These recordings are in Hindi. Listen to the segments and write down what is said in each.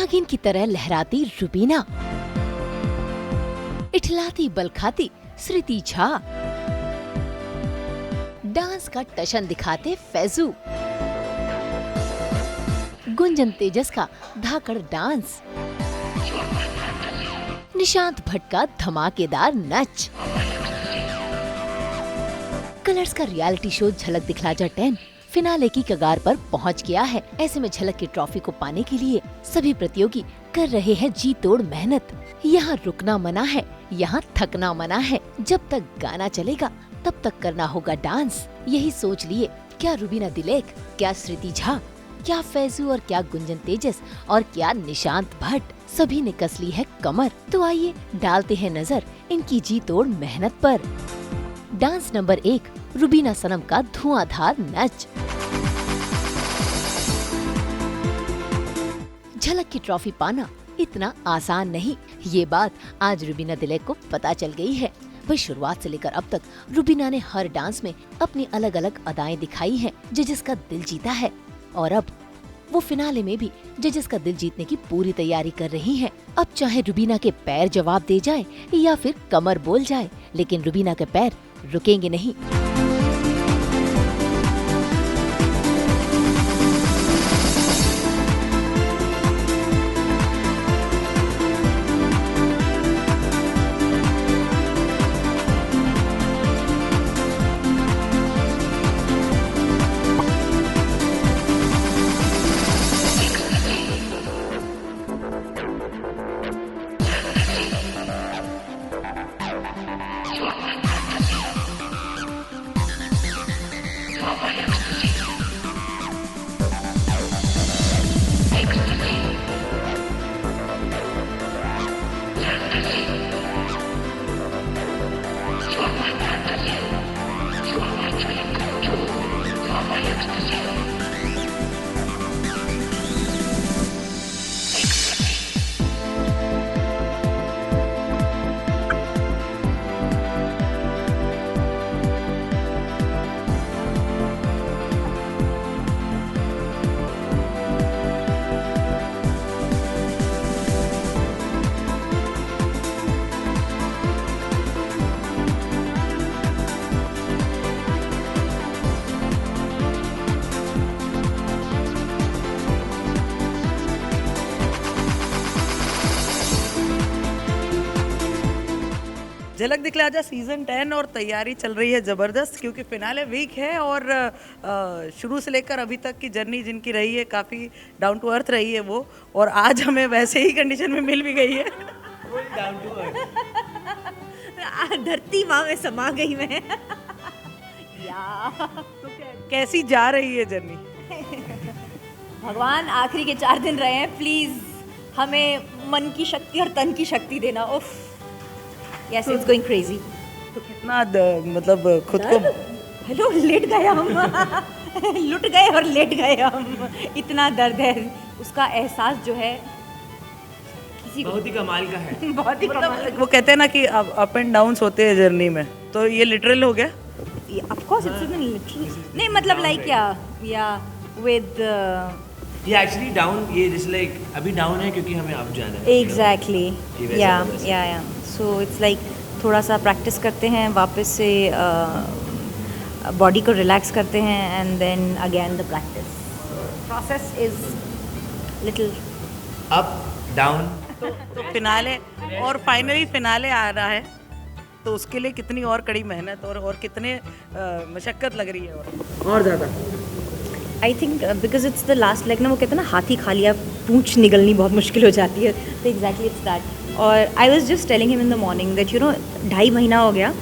नागिन की तरह लहराती रुबीना, इठलाती बलखाती स्मृति झा, डांस का टशन दिखाते फैजू, गुंजन तेजस का धाकड़ डांस, निशांत भट्ट का धमाकेदार नच, कलर्स का रियलिटी शो झलक दिखला जा 10 फिनाले की कगार पर पहुंच गया है। ऐसे में झलक की ट्रॉफी को पाने के लिए सभी प्रतियोगी कर रहे हैं जी तोड़ मेहनत। यहाँ रुकना मना है, यहाँ थकना मना है। जब तक गाना चलेगा तब तक करना होगा डांस। यही सोच लिए क्या रुबीना दिलेक, क्या स्मृति झा, क्या फैजू और क्या गुंजन तेजस और क्या निशांत भट्ट, सभी ने कस ली है कमर। तो आइए डालते हैं नजर इनकी जी तोड़ मेहनत पर। डांस नंबर 1, रुबीना सनम का धुआंधार नच। झलक की ट्रॉफी पाना इतना आसान नहीं, ये बात आज रुबीना दिलेक को पता चल गई है। वही शुरुआत से लेकर अब तक रुबीना ने हर डांस में अपनी अलग अलग अदाएं दिखाई हैं, जजेस का दिल जीता है। और अब वो फिनाले में भी जजेस का दिल जीतने की पूरी तैयारी कर रही हैं। अब चाहे रुबीना के पैर जवाब दे जाए या फिर कमर बोल जाए, लेकिन रुबीना के पैर रुकेंगे नहीं। झलक दिखला जा सीजन 10 और तैयारी चल रही है ज़बरदस्त, क्योंकि फिनाले वीक है और शुरू से लेकर अभी तक की जर्नी जिनकी रही है काफ़ी डाउन टू अर्थ रही है वो, और आज हमें वैसे ही कंडीशन में मिल भी गई है। डाउन टू अर्थ धरती माँ में समा गई मैं। तो कैसी जा रही है जर्नी? भगवान आखिरी के 4 दिन रहे हैं, प्लीज हमें मन की शक्ति और तन की शक्ति देना। उफ, यस इट्स गोइंग क्रेजी। तो कितना मतलब खुद को हेलो लेट गए हम लुट गए और लेट गए हम, इतना दर्द है। उसका एहसास जो है किसी को बहुत ही कमाल का है। बहुत ही कमाल। वो कहते हैं ना कि अप एंड डाउन्स होते हैं जर्नी में, तो ये लिटरल हो गया। Of course it's even literal, नहीं मतलब लाइक या विद ये एक्चुअली डाउन, ये जैसे लाइक अभी डाउन है क्योंकि हमें अप जाना है। एग्जैक्टली, या सो इट्स लाइक थोड़ा सा प्रैक्टिस करते हैं, वापस से बॉडी को रिलैक्स करते हैं and then again the practice process is little up down. तो फिनाले और फाइनली फिनाले आ रहा है, तो उसके लिए कितनी और कड़ी मेहनत और कितने मशक्क़त लग रही है और ज़्यादा। I think because it's the last leg ना, वो कहते हैं ना हाथी खा लिया पूंछ निगलनी बहुत मुश्किल हो जाती है, तो एग्जैक्टली इट्स दैट। और I was just telling him in the morning that 2.5 महीना हो गया,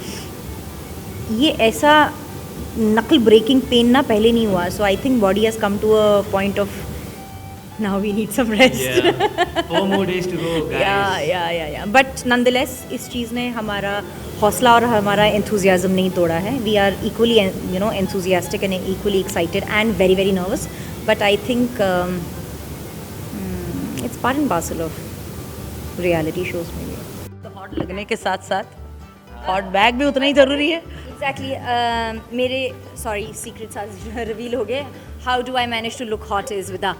ये ऐसा नकल ब्रेकिंग पेन ना पहले नहीं हुआ। So I think body has come to a point of now we need some rest. 4 more days to go, guys. या बट नॉनदलेस इस चीज़ ने हमारा हौसला और हमारा एंथुजियाज़म नहीं तोड़ा है। We are equally enthusiastic and equally excited and very very nervous, but I think it's part and parcel of reality shows में भी। तो हॉट लगने के साथ साथ हॉट बैग भी उतना ही ज़रूरी है। एग्जैक्टली, मेरे सॉरी सीक्रेट्स आज रिवील हो गए। How do I manage to look hot is with a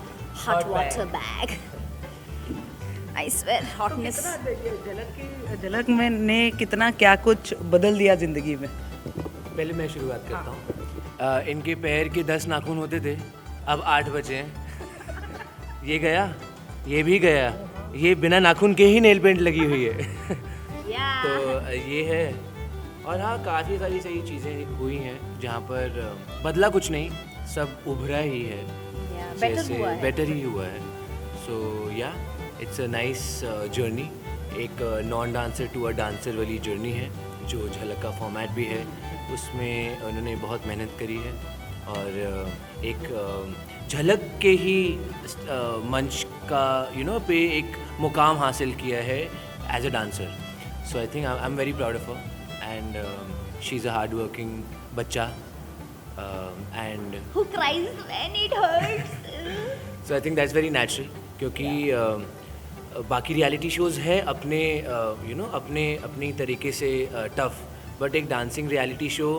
hot water bag. I swear, hotness. झलक में ने कितना क्या कुछ बदल दिया जिंदगी में। पहले मैं शुरुआत करता हूँ। इनके पैर के 10 नाखून होते थे, अब 8 बचे हैं। ये गया, ये भी गया, ये बिना नाखून के ही नेल पेंट लगी हुई है। तो ये है। और हाँ, काफ़ी सारी सही चीज़ें हुई हैं जहाँ पर बदला कुछ नहीं, सब उभरा ही है, बेटर ही हुआ है। सो या इट्स अ नाइस जर्नी, एक non dancer to a dancer वाली जर्नी है। जो झलक का फॉर्मेट भी है उसमें उन्होंने बहुत मेहनत करी है और एक झलक के ही मंच का पे एक मुकाम हासिल किया है as a dancer. So I think I am very proud of her and she is a hard working बच्चा and Who cries when it hurts? So I think that's very natural, क्योंकि बाकी रियलिटी शोज़ है अपने अपनी तरीके से टफ़, बट एक डांसिंग रियलिटी शो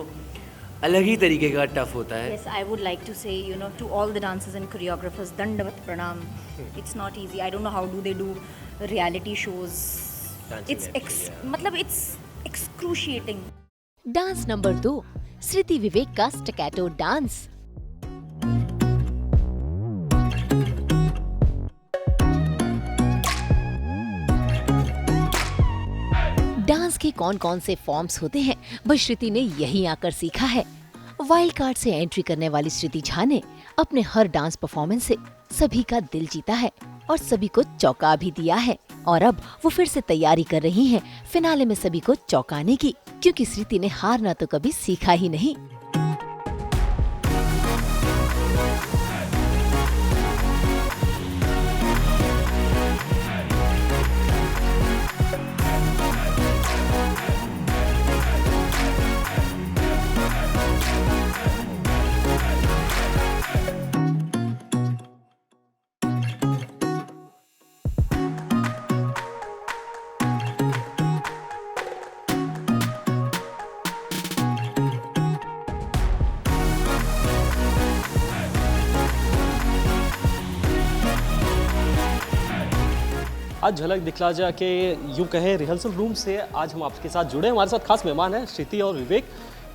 अलग ही तरीके का टफ़ होता है। Yes, I would like to say, to all the dancers and choreographers, Dandavat Pranam. It's not easy. I don't know how do they do reality shows. It's excruciating. Dance number 2, श्रुति विवेक का स्टैकेटो डांस। डांस के कौन कौन से फॉर्म्स होते हैं बस श्रुति ने यहीं आकर सीखा है। वाइल्ड कार्ड से एंट्री करने वाली श्रुति झा ने अपने हर डांस परफॉर्मेंस से सभी का दिल जीता है और सभी को चौंका भी दिया है। और अब वो फिर से तैयारी कर रही हैं फिनाले में सभी को चौंकाने की, क्योंकि श्रुति ने हारना तो कभी सीखा ही नहीं। आज झलक दिखला जा के यूँ कहें रिहर्सल रूम से आज हम आपके साथ जुड़े। हमारे साथ खास मेहमान हैं श्रुति और विवेक।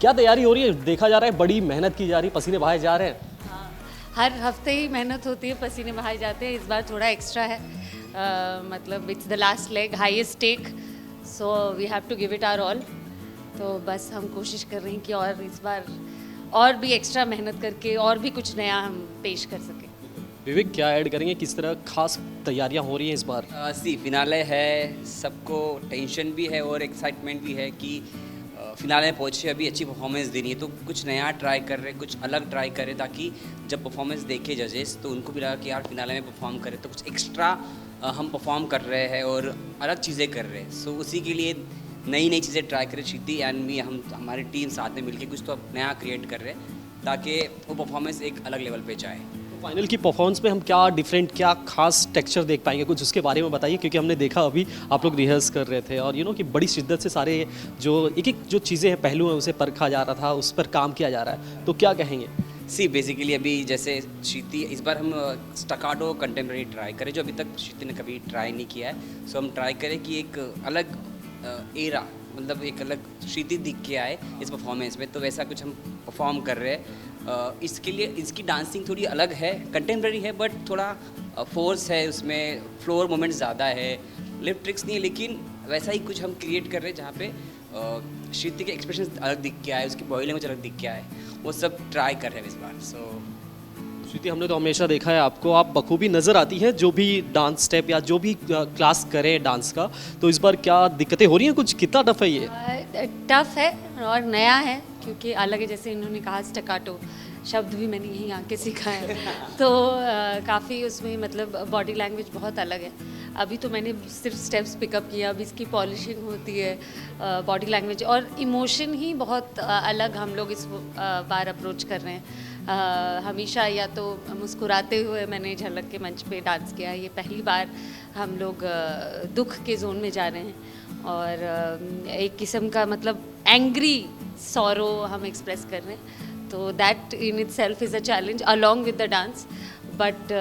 क्या तैयारी हो रही है? देखा जा रहा है बड़ी मेहनत की जा रही, पसीने बहाए जा रहे हैं। हाँ, हर हफ्ते ही मेहनत होती है, पसीने बहाए जाते हैं। इस बार थोड़ा एक्स्ट्रा है, मतलब it's the last leg, highest stake, so we have to give it our all. तो बस हम कोशिश कर रहे हैं कि और इस बार और भी एक्स्ट्रा मेहनत करके और भी कुछ नया हम पेश कर सकें। विवेक क्या ऐड करेंगे, किस तरह खास तैयारियां हो रही हैं इस बार? फिनाले है, सबको टेंशन भी है और एक्साइटमेंट भी है कि फिनाले में पहुँचे, अभी अच्छी परफॉर्मेंस देनी है, तो कुछ नया ट्राई कर रहे हैं, कुछ अलग ट्राई करें, ताकि जब परफॉर्मेंस देखे जजेस तो उनको भी लगा कि यार फिनाले में परफॉर्म करें तो कुछ एक्स्ट्रा हम परफॉर्म कर रहे हैं और अलग चीज़ें कर रहे हैं। सो उसी के लिए नई नई चीज़ें ट्राई करें। श्रुति एंड मी, हम हमारी टीम साथ में मिलकर कुछ तो नया क्रिएट कर रहे हैं ताकि वो परफॉर्मेंस एक अलग लेवल पे जाए। फाइनल की परफॉर्मेंस में हम क्या डिफरेंट, क्या खास टेक्सचर देख पाएंगे, कुछ उसके बारे में बताइए। क्योंकि हमने देखा अभी आप लोग रिहर्स कर रहे थे और कि बड़ी शिद्दत से सारे जो एक जो चीज़ें हैं, पहलू हैं, उसे परखा जा रहा था, उस पर काम किया जा रहा है, तो क्या कहेंगे? बेसिकली अभी जैसे श्रुति, इस बार हम स्टकाटो कंटेम्प्रेरी ट्राई करें जो अभी तक श्रुति ने कभी ट्राई नहीं किया है। सो हम ट्राई करें कि एक अलग एरा, मतलब एक अलग श्रुति दिख के आए इस परफॉर्मेंस में, तो वैसा कुछ हम परफॉर्म कर रहे हैं। इसके लिए इसकी डांसिंग थोड़ी अलग है, कंटेम्प्रेरी है, बट थोड़ा फोर्स है उसमें, फ्लोर मोमेंट ज़्यादा है, लिप ट्रिक्स नहीं है, लेकिन वैसा ही कुछ हम क्रिएट कर रहे हैं जहाँ पे श्रुति के एक्सप्रेशन अलग दिख के आए, उसकी बॉडी लैंग्वेज अलग दिख के आए, वो सब ट्राई कर रहे हैं इस बार। सो श्रुति, हमने तो हमेशा देखा है आपको, आप बखूबी नज़र आती है जो भी डांस स्टेप या जो भी क्लास करें डांस का, तो इस बार क्या दिक्कतें हो रही हैं? कुछ कितना टफ है ये? टफ है और नया है, क्योंकि अलग है। जैसे इन्होंने कहा स्टकाटो शब्द भी मैंने यहीं आके सीखा है, तो काफ़ी उसमें मतलब बॉडी लैंग्वेज बहुत अलग है। अभी तो मैंने सिर्फ स्टेप्स पिकअप किया, अब इसकी पॉलिशिंग होती है, बॉडी लैंग्वेज और इमोशन ही बहुत अलग हम लोग इस बार अप्रोच कर रहे हैं। हमेशा या तो मुस्कुराते हुए मैंने झलक के मंच पे डांस किया, ये पहली बार हम लोग दुख के जोन में जा रहे हैं और एक किस्म का मतलब एंग्री सॉरो हम एक्सप्रेस कर रहे हैं। तो that in itself is a challenge along with the dance, but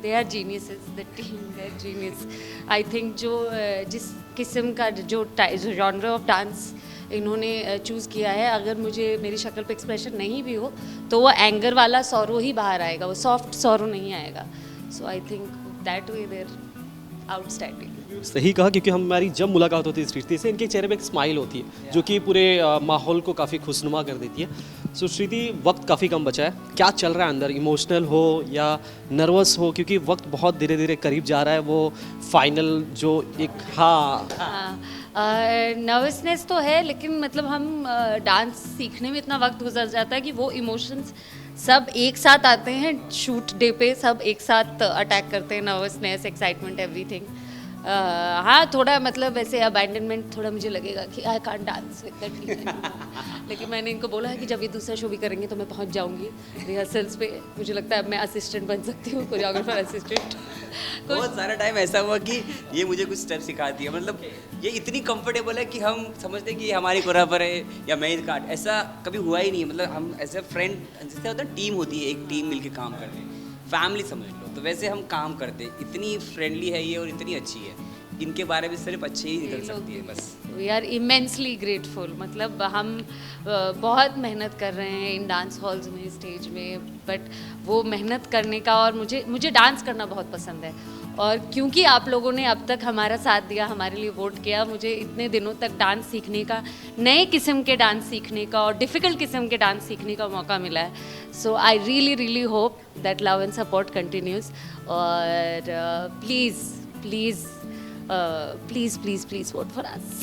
they are geniuses, the team they are genius. I think जो जिस किस्म का जो जॉनर ऑफ डांस इन्होंने चूज़ किया है, अगर मुझे मेरी शक्ल पे एक्सप्रेशन नहीं भी हो तो वो एंगर वाला सौरो ही बाहर आएगा, वो सॉफ्ट सौरो नहीं आएगा। So I think that they there outstanding. सही कहा, क्योंकि हमारी जब मुलाकात होती है श्रुति से, इनके चेहरे पे एक स्माइल होती है जो कि पूरे माहौल को काफ़ी खुशनुमा कर देती है। सो श्रुति, वक्त काफ़ी कम बचा है, क्या चल रहा है अंदर? इमोशनल हो या नर्वस हो, क्योंकि वक्त बहुत धीरे धीरे करीब जा रहा है, वो फाइनल जो एक नर्वसनेस तो है, लेकिन मतलब हम डांस सीखने में इतना वक्त गुजर जाता है कि वो इमोशंस सब एक साथ आते हैं शूट डे पे, सब एक साथ अटैक करते हैं, नर्वसनेस, एक्साइटमेंट, एवरीथिंग। हाँ, थोड़ा मतलब वैसे अबैंडनमेंट थोड़ा मुझे लगेगा कि I can't dance with that team, लेकिन मैंने इनको बोला है कि जब ये दूसरा शो भी करेंगे तो मैं पहुंच जाऊंगी रिहर्सल्स पे। मुझे लगता है अब मैं असिस्टेंट बन सकती हूँ, कोरियोग्राफर असिस्टेंट। बहुत सारा टाइम ऐसा हुआ कि ये मुझे कुछ स्टेप सिखाती है, मतलब ये इतनी कंफर्टेबल है कि हम समझते हैं कि ये हमारी कोरियोग्राफर है या मैं इसका, ऐसा कभी हुआ ही नहीं। मतलब हम एज ए फ्रेंड, जैसे होता है टीम होती है, एक टीम मिलके काम करते हैं, फैमिली समझ लो, तो वैसे हम काम करते हैं। इतनी फ्रेंडली है ये और इतनी अच्छी है, इनके बारे में सिर्फ अच्छे ही निकल सकती है बस। We are immensely grateful. मतलब हम बहुत मेहनत कर रहे हैं इन डांस हॉल्स में, स्टेज में, बट वो मेहनत करने का, और मुझे डांस करना बहुत पसंद है, और क्योंकि आप लोगों ने अब तक हमारा साथ दिया, हमारे लिए वोट किया, मुझे इतने दिनों तक डांस सीखने का, नए किस्म के डांस सीखने का और डिफ़िकल्ट किस्म के डांस सीखने का मौका मिला है। So I really hope that love and support continues. और please vote for us.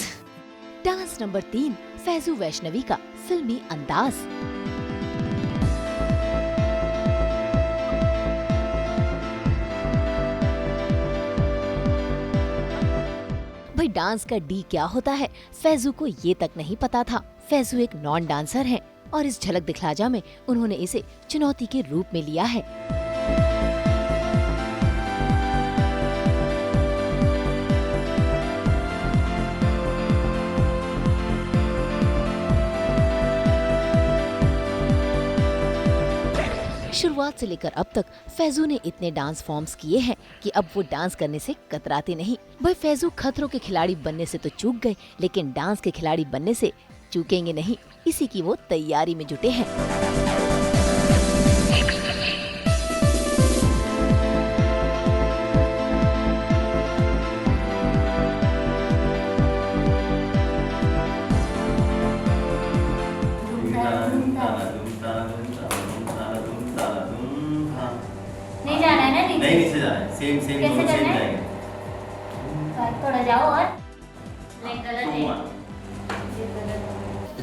Dance number 3, Faizu Vaishnavi का फिल्मी अंदाज। भाई, डांस का डी क्या होता है, फैजू को ये तक नहीं पता था। फैजू एक नॉन डांसर हैं और इस झलक दिखला जा में उन्होंने इसे चुनौती के रूप में लिया है। शुरुआत से लेकर अब तक फैजू ने इतने डांस फॉर्म्स किए हैं कि अब वो डांस करने से कतराते नहीं। भाई, फैजू खतरों के खिलाड़ी बनने से तो चूक गए, लेकिन डांस के खिलाड़ी बनने से चूकेंगे नहीं। इसी की वो तैयारी में जुटे हैं। नहीं जाना है ना नीचे? नहीं, नीचे जाना है। सेम कैसे दोनों सेम करना है? जाएंगे। थोड़ा जाओ और नहीं, गलत है।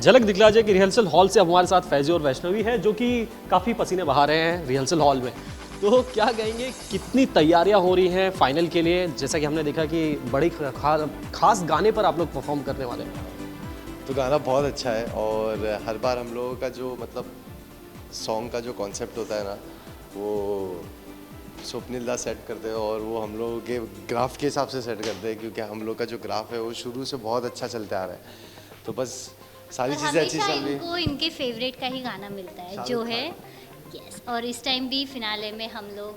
झलक दिखला जाए कि रिहर्सल हॉल से अब हमारे साथ फैजू और वैष्णवी है, जो कि काफ़ी पसीने बहा रहे हैं रिहर्सल हॉल में। तो क्या कहेंगे, कितनी तैयारियां हो रही हैं फाइनल के लिए? जैसा कि हमने देखा कि बड़ी खास गाने पर आप लोग परफॉर्म करने वाले हैं। तो गाना बहुत अच्छा है, और हर बार हम लोगों का जो मतलब सॉन्ग का जो कॉन्सेप्ट होता है ना, वो स्वप्निल दा सेट करते हैं, और वो हम लोगों के ग्राफ के हिसाब से सेट करते हैं, क्योंकि हम लोग का जो ग्राफ है वो शुरू से बहुत अच्छा चलते आ रहा है। तो बस सारी चीज़ें अच्छी चल रही। इनको इनके फेवरेट का ही गाना मिलता है जो है यस। और इस टाइम भी फिनाले में हम लोग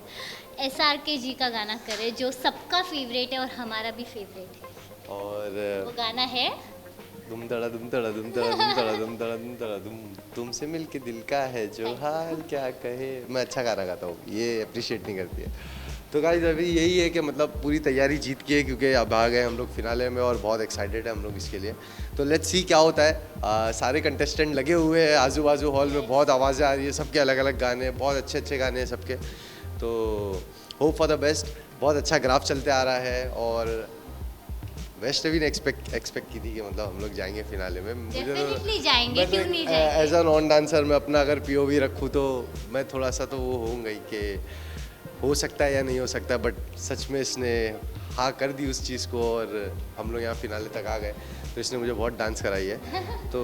SRK जी का गाना करें, जो सबका फेवरेट है और हमारा भी फेवरेट है। और वो गाना है दुम तड़ा दुम तड़ा दुम तड़ा दुम तड़ा दुम तड़ा दुम तड़ा दुम, तुमसे मिलके दिल का है जो हाल क्या कहे। मैं अच्छा गाना गाता हूँ, ये अप्रिशिएट नहीं करती है। तो गाइस, अभी यही है कि मतलब पूरी तैयारी जीत की है, क्योंकि अब आ गए हम लोग फिनाले में, और बहुत एक्साइटेड है हम लोग इसके लिए। तो लेट्स सी क्या होता है। सारे कंटेस्टेंट लगे हुए हैं आजू बाजू हॉल में, बहुत आवाज़ें आ रही है, सबके अलग अलग गाने, बहुत अच्छे अच्छे गाने हैं सबके। तो होप फॉर द बेस्ट। बहुत अच्छा ग्राफ चलते आ रहा है, और वैष्णवी ने एक्सपेक्ट की थी कि मतलब हम लोग जाएंगे फिनाले में। डेफिनेटली जाएंगे, क्यों नहीं जाएंगे। एज अ नॉन डांसर मैं अपना अगर POV रखूँ तो मैं थोड़ा सा तो वो होऊंगा ही कि हो सकता है या नहीं हो सकता, बट सच में इसने हाँ कर दी उस चीज़ को, और हम लोग यहाँ फिनाले तक आ गए। तो इसने मुझे बहुत डांस कराई है। तो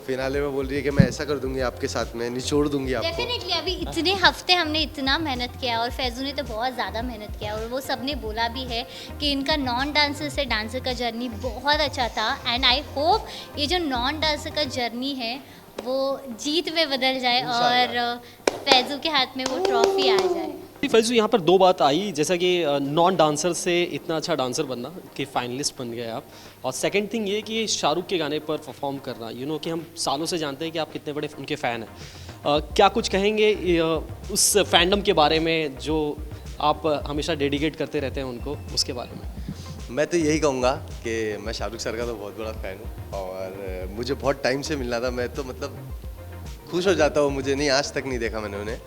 फिनाले में बोल रही है कि मैं ऐसा कर दूंगी आपके साथ में, निचोड़ दूंगी आपको। डेफिनेटली। अभी इतने हफ्ते हमने इतना मेहनत किया, और फैजू ने तो बहुत ज़्यादा मेहनत किया, और वो सब ने बोला भी है कि इनका नॉन डांसर से डांसर का जर्नी बहुत अच्छा था। एंड आई होप ये जो नॉन डांसर का जर्नी है वो जीत में बदल जाए, और फैजू के हाथ में वो ट्रॉफी आ जाए। फैजू, यहाँ पर दो बात आई, जैसा कि नॉन डांसर से इतना अच्छा डांसर बनना कि फाइनलिस्ट बन गए आप, और सेकंड थिंग ये कि शाहरुख के गाने पर परफॉर्म करना, कि हम सालों से जानते हैं कि आप कितने बड़े उनके फ़ैन हैं। क्या कुछ कहेंगे उस फैंडम के बारे में जो आप हमेशा डेडिकेट करते रहते हैं उनको, उसके बारे में? मैं तो यही कहूँगा कि मैं शाहरुख सर का तो बहुत बड़ा फ़ैन हूँ और मुझे बहुत टाइम से मिलना था। मैं तो मतलब खुश हो जाता हूँ, मुझे नहीं, आज तक नहीं देखा मैंने उन्हें।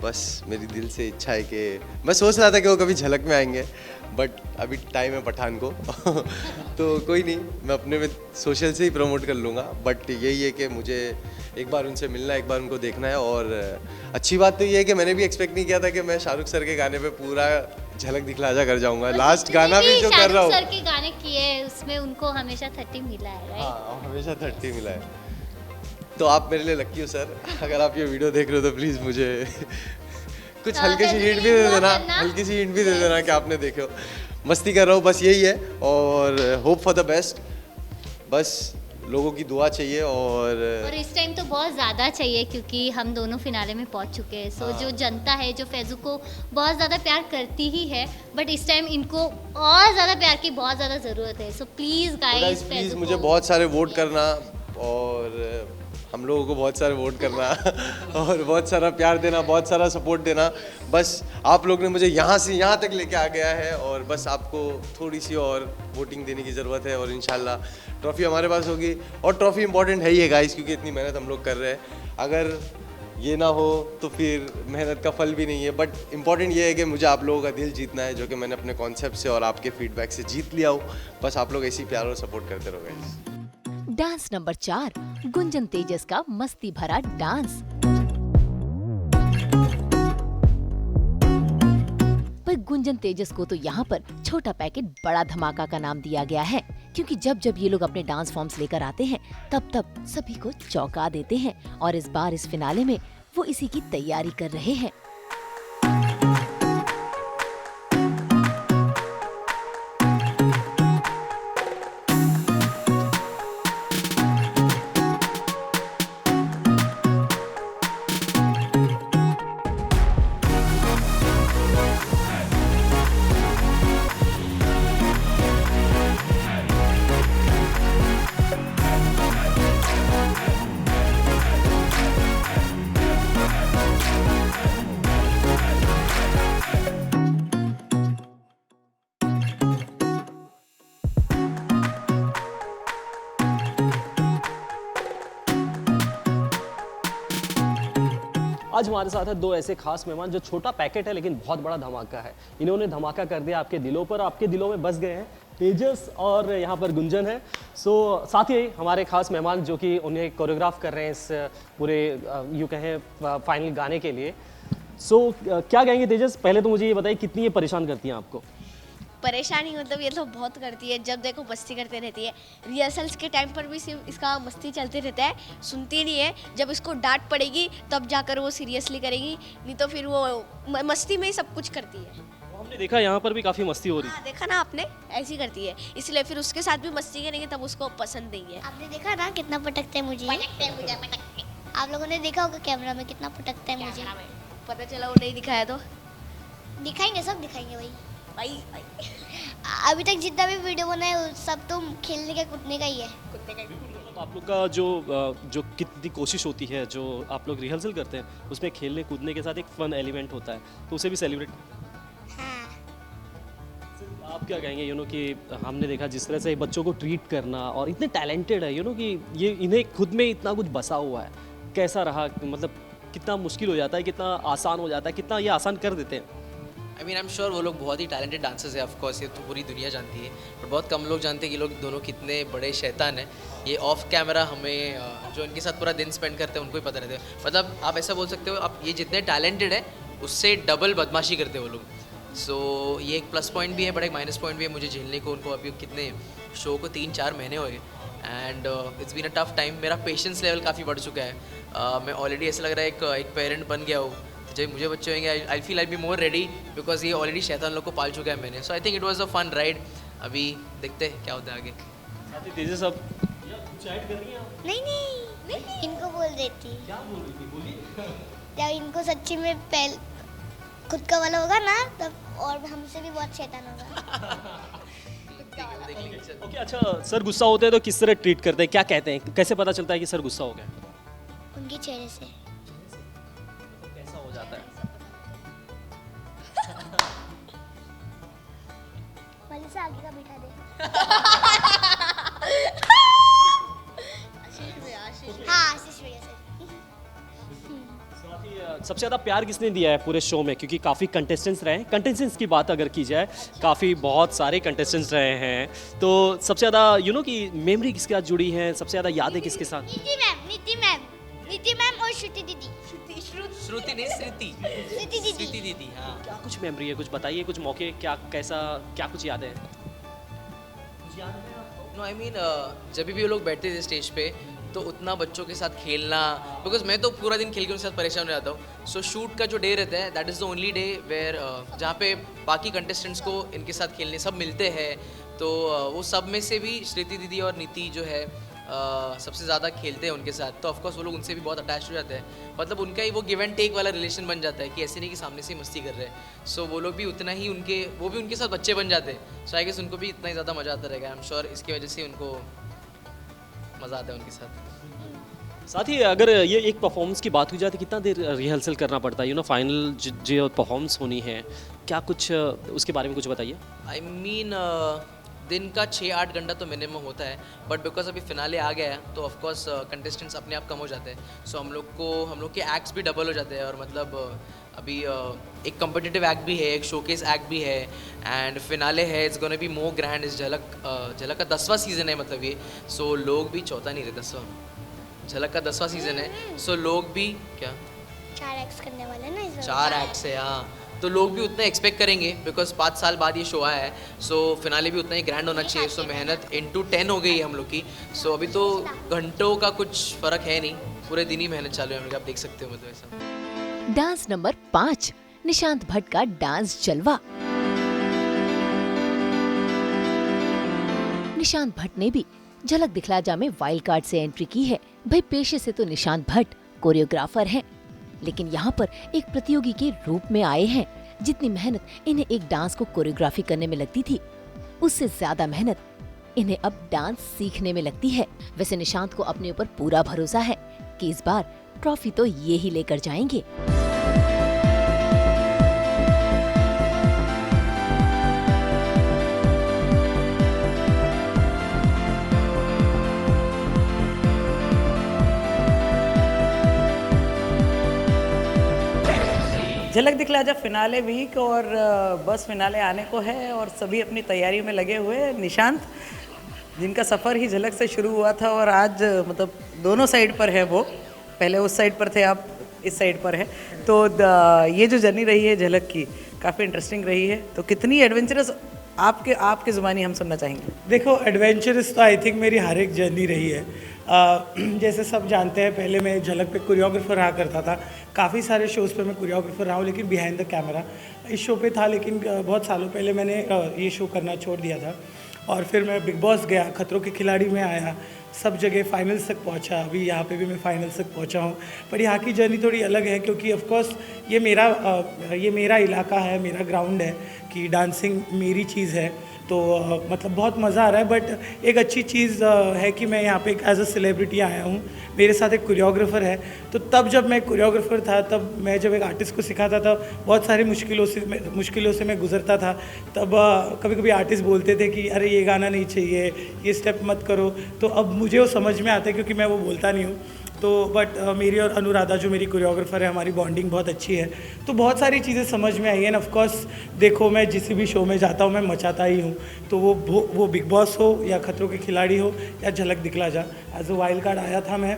बस मेरी दिल से इच्छा है कि मैं सोच रहा था कि वो कभी झलक में आएंगे, बट अभी टाइम है पठान को तो कोई नहीं, मैं अपने में सोशल से ही प्रमोट कर लूँगा। बट यही है कि मुझे एक बार उनसे मिलना है, एक बार उनको देखना है। और अच्छी बात तो ये है कि मैंने भी एक्सपेक्ट नहीं किया था कि मैं शाहरुख सर के गाने पे पूरा झलक दिखलाजा कर जाऊँगा। लास्ट गाना भी जो कर रहा हूँ, सर के गाने किए उसमें उनको हमेशा 30 मिला है, राइट? हाँ, हमेशा 30 मिला है। तो आप मेरे लिए लकी हो सर, अगर आप ये वीडियो देख रहे हो तो प्लीज़ मुझे कुछ हल्की सी हिंट भी दे देना, हल्की सी हिंट भी दे देना कि आपने देखे हो। मस्ती कर रहा हूँ, बस यही है। और होप फॉर द बेस्ट, बस लोगों की दुआ चाहिए। और इस टाइम तो बहुत ज़्यादा चाहिए क्योंकि हम दोनों फिनाले में पहुंच चुके हैं। सो जो जनता है जो फैजू को बहुत ज़्यादा प्यार करती ही है, बट इस टाइम इनको और ज़्यादा प्यार की बहुत ज़्यादा ज़रूरत है। सो प्लीज़ गाइस, प्लीज़ मुझे बहुत सारे वोट करना और हम लोगों को बहुत सारे वोट करना और बहुत सारा प्यार देना, बहुत सारा सपोर्ट देना। बस आप लोग ने मुझे यहाँ से यहाँ तक लेके आ गया है और बस आपको थोड़ी सी और वोटिंग देने की ज़रूरत है और इंशाल्लाह ट्रॉफ़ी हमारे पास होगी। और ट्रॉफ़ी इंपॉर्टेंट है ही है गाइस, क्योंकि इतनी मेहनत हम लोग कर रहे हैं। अगर ये ना हो तो फिर मेहनत का फल भी नहीं है। बट इम्पॉर्टेंट ये है कि मुझे आप लोगों का दिल जीतना है, जो कि मैंने अपने कॉन्सेप्ट से और आपके फीडबैक से जीत लिया हूँ। बस आप लोग ऐसी प्यार और सपोर्ट करते रहो गाइस। डांस नंबर 4, गुंजन तेजस का मस्ती भरा डांस। पर गुंजन तेजस को तो यहाँ पर छोटा पैकेट बड़ा धमाका का नाम दिया गया है, क्योंकि जब जब ये लोग अपने डांस फॉर्म्स लेकर आते हैं तब तब सभी को चौंका देते हैं। और इस बार इस फिनाले में वो इसी की तैयारी कर रहे हैं। आज हमारे साथ है दो ऐसे खास मेहमान जो छोटा पैकेट है लेकिन बहुत बड़ा धमाका है। इन्होंने धमाका कर दिया आपके दिलों पर, आपके दिलों में बस गए हैं। तेजस और यहाँ पर गुंजन है। साथ ही हमारे खास मेहमान जो कि उन्हें कोरियोग्राफ कर रहे हैं इस पूरे यूँ कहें फाइनल गाने के लिए। क्या कहेंगे तेजस, पहले तो मुझे ये बताइए कितनी ये परेशान करती हैं आपको? परेशानी मतलब ये तो बहुत करती है, जब देखो मस्ती करते रहती है। रिहर्सल्स के टाइम पर भी सिर्फ इसका मस्ती चलते रहता है, सुनती नहीं है। जब इसको डांट पड़ेगी तब जाकर वो सीरियसली करेगी, नहीं तो फिर वो मस्ती में ही सब कुछ करती है। हमने देखा यहाँ पर भी काफ़ी मस्ती हो रही है। हाँ, देखा ना आपने, ऐसी करती है, इसलिए फिर उसके साथ भी मस्ती करेंगे तब उसको पसंद नहीं है। आपने देखा ना कितना पटकते हैं मुझे, आप लोगों ने देखा होगा कैमरा में कितना पटकते हैं मुझे। पता चला वो नहीं दिखाया तो दिखाएंगे, सब दिखाएंगे भाई। भाई अभी तक जितना भी वीडियो बनाए सब तो खेलने का कूदने का ही है। आप लोग का जो कितनी कोशिश होती है, जो आप लोग रिहर्सल करते हैं उसमें खेलने कूदने के साथ एक फन एलिमेंट होता है, तो उसे भी सेलिब्रेट। हाँ। आप क्या कहेंगे कि हमने देखा जिस तरह से बच्चों को ट्रीट करना, और इतने टैलेंटेड है कि ये इन्हें खुद में इतना कुछ बसा हुआ है, कैसा रहा? मतलब कितना मुश्किल हो जाता है, कितना आसान हो जाता है, कितना ये आसान कर देते हैं? I mean I am sure वो लोग बहुत ही टैलेंटेड डांसर्स हैं, ऑफ कोर्स ये तो पूरी दुनिया जानती है, पर बहुत कम लोग जानते हैं कि लोग दोनों कितने बड़े शैतान हैं। ये ऑफ कैमरा हमें जो इनके साथ पूरा दिन स्पेंड करते हैं उनको ही पता रहता है। मतलब आप ऐसा बोल सकते हो, आप ये जितने टैलेंटेड है उससे डबल बदमाशी करते हैं वो लोग। सो ये एक प्लस पॉइंट भी है, बट एक माइनस पॉइंट भी है मुझे झेलने को। उनको अभी कितने शो को 3-4 महीने हो गए and it's been a tough time. मेरा पेशेंस लेवल काफ़ी बढ़ चुका है। मैं ऑलरेडी ऐसा लग रहा है एक पेरेंट बन गया हूँ। जब मुझे बच्चे होंगे I feel I be more ready, because ये ऑलरेडी शैतान लोग को पाल चुका है मैंने। So I think it was a fun ride. अभी देखते हैं क्या होता है आगे। तेजस अब चैट कर रही हैं आप? नहीं, इनको बोल देती। क्या बोल रही थी, बोलिए। जब इनको सच्ची में खुद का वाला होगा ना तब और हमसे भी बहुत शैतान होगा। ओके अच्छा, सर गुस्सा होते हैं तो किस तरह ट्रीट करते हैं, क्या कहते हैं, कैसे पता चलता है कि सर गुस्सा हो गया? उनके चेहरे से। कैसा हो जाता है? वाले से आगे का बिठा दे। हाँ आशीष भैया से। सबसे ज़्यादा प्यार किसने दिया है पूरे शो में, क्योंकि काफ़ी कंटेस्टेंट्स रहे हैं, कंटेस्टेंट्स की बात अगर की जाए काफ़ी बहुत सारे कंटेस्टेंट्स रहे हैं, तो सबसे ज़्यादा कि मेमोरी किसके साथ जुड़ी है, सबसे ज़्यादा यादें किसके साथ? नीति मैम और श्रुति दीदी। श्रुति नहीं, श्रुति दीदी। हाँ, क्या कुछ मेमोरी है, कुछ बताइए, कुछ मौके, क्या कुछ यादें हैं? नो आई मीन जब भी वो लोग बैठते थे स्टेज पे तो उतना बच्चों के साथ खेलना, बिकॉज मैं तो पूरा दिन खेल के उनके साथ परेशान हो जाता हूँ। सो शूट का जो डे रहता है that is the only day where जहाँ पे बाकी कंटेस्टेंट्स को इनके साथ खेलने सब मिलते हैं। तो वो सब में से भी श्रुति दीदी और नीति जो है सबसे ज़्यादा खेलते हैं उनके साथ, तो ऑफकोर्स वो लोग उनसे भी बहुत अटैच हो जाते हैं। मतलब उनका ही वो गिव एंड टेक वाला रिलेशन बन जाता है कि ऐसे नहीं कि सामने से ही मस्ती कर रहे हैं। सो वो लोग भी उतना ही वो भी उनके साथ बच्चे बन जाते हैं। सो आई गेस उनको भी इतना ही ज़्यादा मज़ा आता रहेगा। आई एम श्योर इसकी वजह से उनको मज़ा आता है उनके साथ ही अगर ये एक परफॉर्मेंस की बात की जाए तो कितना देर रिहर्सल करना पड़ता है, फाइनल जो परफॉर्मेंस होनी है, क्या कुछ उसके बारे में कुछ बताइए? आई मीन दिन का 6-8 घंटा तो मिनिमम होता है, बट बिकॉज अभी फिनाले आ गया है तो ऑफकोर्स कंटेस्टेंट्स अपने आप कम हो जाते हैं। सो हम लोग के एक्ट्स भी डबल हो जाते हैं, और मतलब अभी एक कॉम्पिटिटिव एक्ट भी है, एक शोकेस एक्ट भी है, एंड फिनाले है। It's gonna be more grand. इस झलक का 10वां सीज़न है, मतलब ये। सो लोग भी चौथा नहीं रहे, 10वां झलक का 10वां सीज़न है। सो लोग भी क्या 4 एक्ट्स करने वाले ना इस बार। 4 एक्ट्स है, हाँ। तो लोग भी उतना एक्सपेक्ट करेंगे बिकॉज 5 साल बाद ये शो आया है। सो फिनाले भी उतना ही ग्रैंड होना चाहिए। सो मेहनत into 10 हो गई है हम लोग की। सो अभी तो घंटों का कुछ फ़र्क है नहीं, पूरे दिन ही मेहनत चालू है हम लोग, आप देख सकते हो। मतलब ऐसा डांस नंबर 5, निशांत भट्ट का डांस जलवा। निशांत भट्ट ने भी झलक दिखला जा में वाइल्ड कार्ड से एंट्री की है। भाई पेशे से तो निशांत भट्ट कोरियोग्राफर हैं, लेकिन यहाँ पर एक प्रतियोगी के रूप में आए हैं। जितनी मेहनत इन्हें एक डांस को कोरियोग्राफी करने में लगती थी, उससे ज्यादा मेहनत इन्हें अब डांस सीखने में लगती है। वैसे निशांत को अपने ऊपर पूरा भरोसा है कि इस बार ट्रॉफी तो ये ही लेकर जाएंगे। झलक दिखला जा फिनाले वीक और बस फिनाले आने को है और सभी अपनी तैयारी में लगे हुए हैं। निशांत जिनका सफ़र ही झलक से शुरू हुआ था और आज मतलब दोनों साइड पर है, वो पहले उस साइड पर थे, आप इस साइड पर है। तो ये जो जर्नी रही है झलक की काफ़ी इंटरेस्टिंग रही है। तो कितनी एडवेंचरस आपके ज़ुबानी हम सुनना चाहेंगे। देखो एडवेंचरस तो आई थिंक मेरी हर एक जर्नी रही है। जैसे सब जानते हैं पहले मैं झलक पे कोरियोग्राफर रहा करता था, काफ़ी सारे शोज़ पे मैं कोरियोग्राफर रहा हूँ, लेकिन बिहाइंड द कैमरा इस शो पे था। लेकिन बहुत सालों पहले मैंने ये शो करना छोड़ दिया था और फिर मैं बिग बॉस गया, खतरों के खिलाड़ी में आया, सब जगह फाइनल्स तक पहुंचा। अभी यहाँ पे भी मैं फाइनल्स तक पहुंचा हूँ, पर यहाँ की जर्नी थोड़ी अलग है क्योंकि ऑफ कोर्स ये मेरा इलाका है, मेरा ग्राउंड है कि डांसिंग मेरी चीज़ है। तो मतलब बहुत मज़ा आ रहा है। बट एक अच्छी चीज़ है कि मैं यहाँ पे एक एज अ सेलिब्रिटी आया हूँ, मेरे साथ एक कोरियोग्राफर है। तो तब जब मैं कोरियोग्राफर था, तब मैं जब एक आर्टिस्ट को सिखाता था, बहुत सारी मुश्किलों से मैं गुजरता था। तब कभी कभी आर्टिस्ट बोलते थे कि अरे ये गाना नहीं चाहिए, ये स्टेप मत करो। तो अब मुझे वो समझ में आता है क्योंकि मैं वो बोलता नहीं हूँ। तो बट मेरी और अनुराधा जो मेरी कोरियोग्राफर है, हमारी बॉन्डिंग बहुत अच्छी है। तो बहुत सारी चीज़ें समझ में आई हैं। ऑफ कोर्स देखो मैं जिस भी शो में जाता हूँ मैं मचाता ही हूँ, तो वो बिग बॉस हो या खतरों के खिलाड़ी हो या झलक दिखला जा। एज अ वाइल्ड कार्ड आया था मैं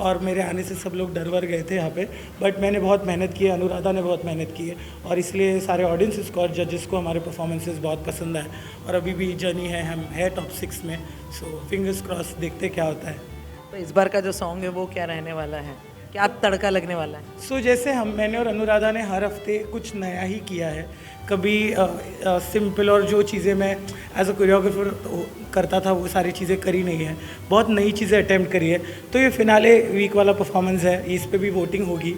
और मेरे आने से सब लोग डर वर गए थे यहाँ पे, बट मैंने बहुत मेहनत की है, अनुराधा ने बहुत मेहनत की है और इसलिए सारे ऑडियंसेस को और जजेस को हमारे परफॉर्मेंसेस बहुत पसंद आए और अभी भी जर्नी है, हम है टॉप 6 में। सो फिंगर्स क्रॉस, देखते क्या होता है। तो इस बार का जो सॉन्ग है वो क्या रहने वाला है, क्या तड़का लगने वाला है? सो जैसे मैंने और अनुराधा ने हर हफ्ते कुछ नया ही किया है। कभी सिंपल और जो चीज़ें मैं एज अ कोरियोग्राफर करता था वो सारी चीज़ें करी नहीं है, बहुत नई चीज़ें अटेम्प्ट करी है। तो ये फिनाले वीक वाला परफॉर्मेंस है, इस पर भी वोटिंग होगी।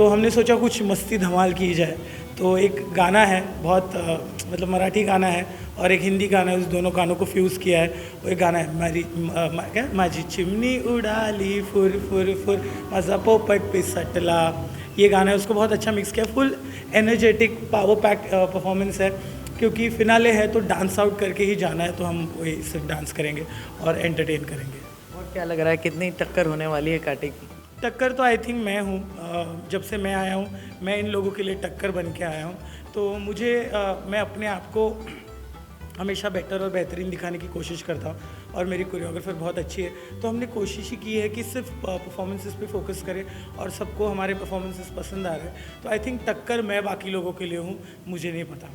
तो हमने सोचा कुछ मस्ती धमाल की जाए। तो एक गाना है बहुत मतलब मराठी गाना है और एक हिंदी गाना है, उस दोनों गानों को फ्यूज़ किया है। वो एक गाना है क्या माझी चिमनी उडाली फुर फुर फुर माझा पोपट पिसटला, ये गाना है, उसको बहुत अच्छा मिक्स किया। Full energetic power pack performance है, क्योंकि फिनाले है तो डांस आउट करके ही जाना है, तो हम वही सिर्फ डांस करेंगे और एंटरटेन करेंगे। और क्या लग रहा है कितनी टक्कर होने वाली है कांटे की? टक्कर तो आई थिंक मैं हूँ, जब से मैं आया हूँ मैं इन लोगों के लिए टक्कर बन के आया हूँ। तो मुझे मैं अपने आप को हमेशा बेटर और बेहतरीन दिखाने की कोशिश करता हूँ और मेरी कोरियोग्राफर बहुत अच्छी है। तो हमने कोशिश ही की है कि सिर्फ परफॉर्मेंसेस पे फोकस करें और सबको हमारे परफॉर्मेंसेस पसंद आ रहे हैं। तो आई थिंक टक्कर मैं बाकी लोगों के लिए हूँ, मुझे नहीं पता।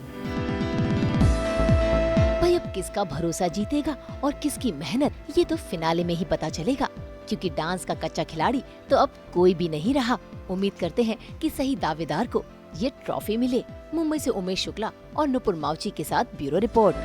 भाई अब किसका भरोसा जीतेगा और किसकी मेहनत, ये तो फिनाले में ही पता चलेगा, क्योंकि डांस का कच्चा खिलाड़ी तो अब कोई भी नहीं रहा। उम्मीद करते हैं कि सही दावेदार को ये ट्रॉफी मिले। मुंबई से उमेश शुक्ला और नुपुर मावची के साथ ब्यूरो रिपोर्ट।